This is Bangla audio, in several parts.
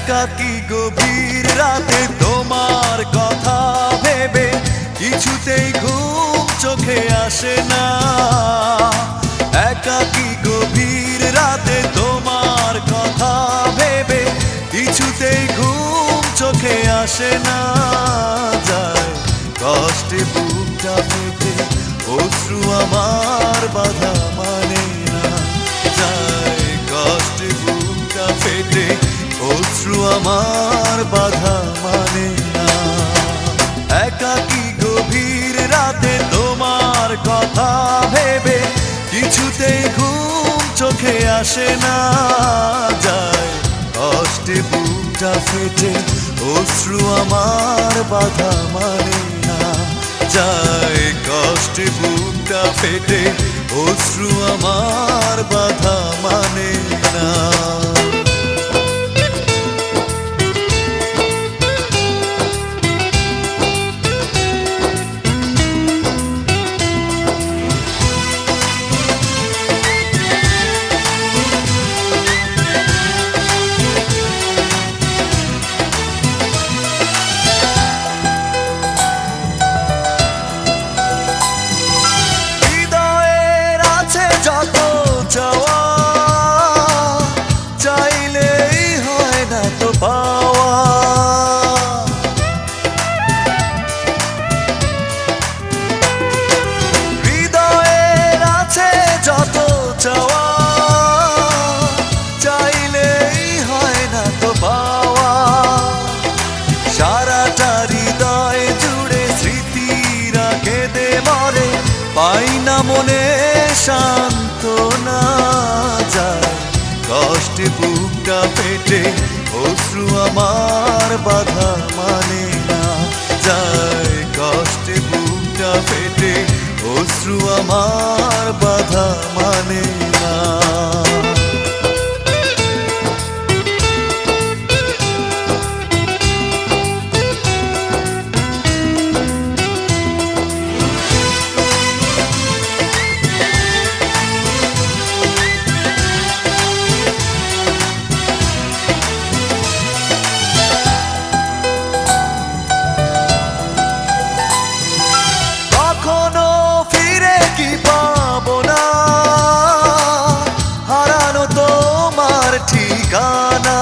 একাকী গভীর রাতে তোমার কথা ভেবে কিছুতেই ঘুম চোখে আসে না। একাকী গভীর রাতে তোমার কথা ভেবে কিছুতেই ঘুম চোখে আসে না। যায় কষ্টে বুকটা ফেটে অশ্রু আমার বাধা মানে না। যায় কষ্টে বুকটা ফেটে অশ্রু আমার বাধা মানে না। একাকী গভীর রাতে তোমার কথা ভেবে কিছুতেই ঘুম চোখে আসে না। যায় কষ্টে বুকটা ফেটে অশ্রু আমার বাধা মানে না। যায় কষ্টে বুকটা ফেটে অশ্রু আমার বাধা মানে না। যত চাওয়া চাইলেই হয় না তো পাওয়া। হৃদয়ের আছে যত চাওয়া চাইলেই হয় না তো পাওয়া। সারাটা হৃদয় জুড়ে স্মৃতিরা কেঁদে মরে, পাই না মনে সান্ত্বনা। যায় কষ্টে বুকটা ফেটে অশ্রু আমার বাধা মানে না। যায় কষ্টে বুকটা ফেটে অশ্রু আমার বাধা মানে না। ঠিকানা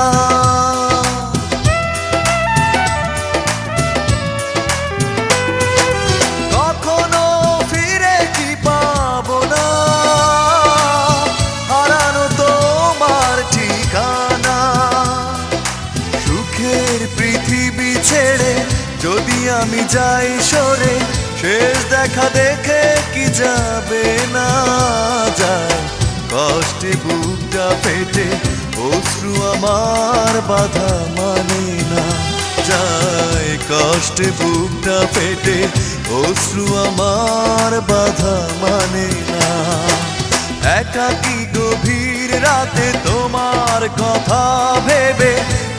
কখনো ফিরে কি পাবো না, হারানো তোমার ঠিকানা। সুখের পৃথিবী ছেড়ে যদি আমি যাই সরে, শেষ দেখা দেখে কি যাবে না। যায় কষ্টে বুকটা ফেটে অশ্রু আমার বাধা মানে না। যায় কষ্টে বুকটা ফেটে অশ্রু আমার বাধা মানে না। একাকী গভীর রাতে তোমার কথা ভেবে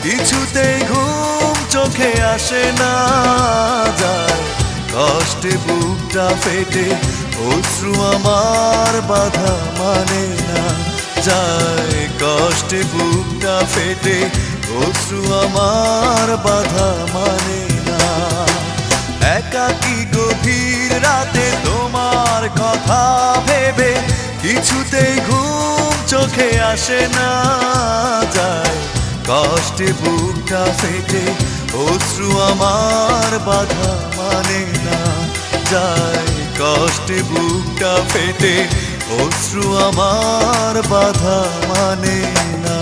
কিছুতেই ঘুম চোখে আসে না। যায় কষ্টে বুকটা ফেটে অশ্রু আমার বাধা মানে না। যায় কষ্টে বুকটা ফেটে অশ্রু আমার বাধা মানে না। একাকী গভীর রাতে তোমার কথা ভেবে কিছুতেই ঘুম চোখে আসে না। যায় কষ্টে বুকটা ফেটে অশ্রু আমার বাধা মানে না। যায় কষ্টে বুকটা ফেটে অশ্রু আমার বাধা মানে না।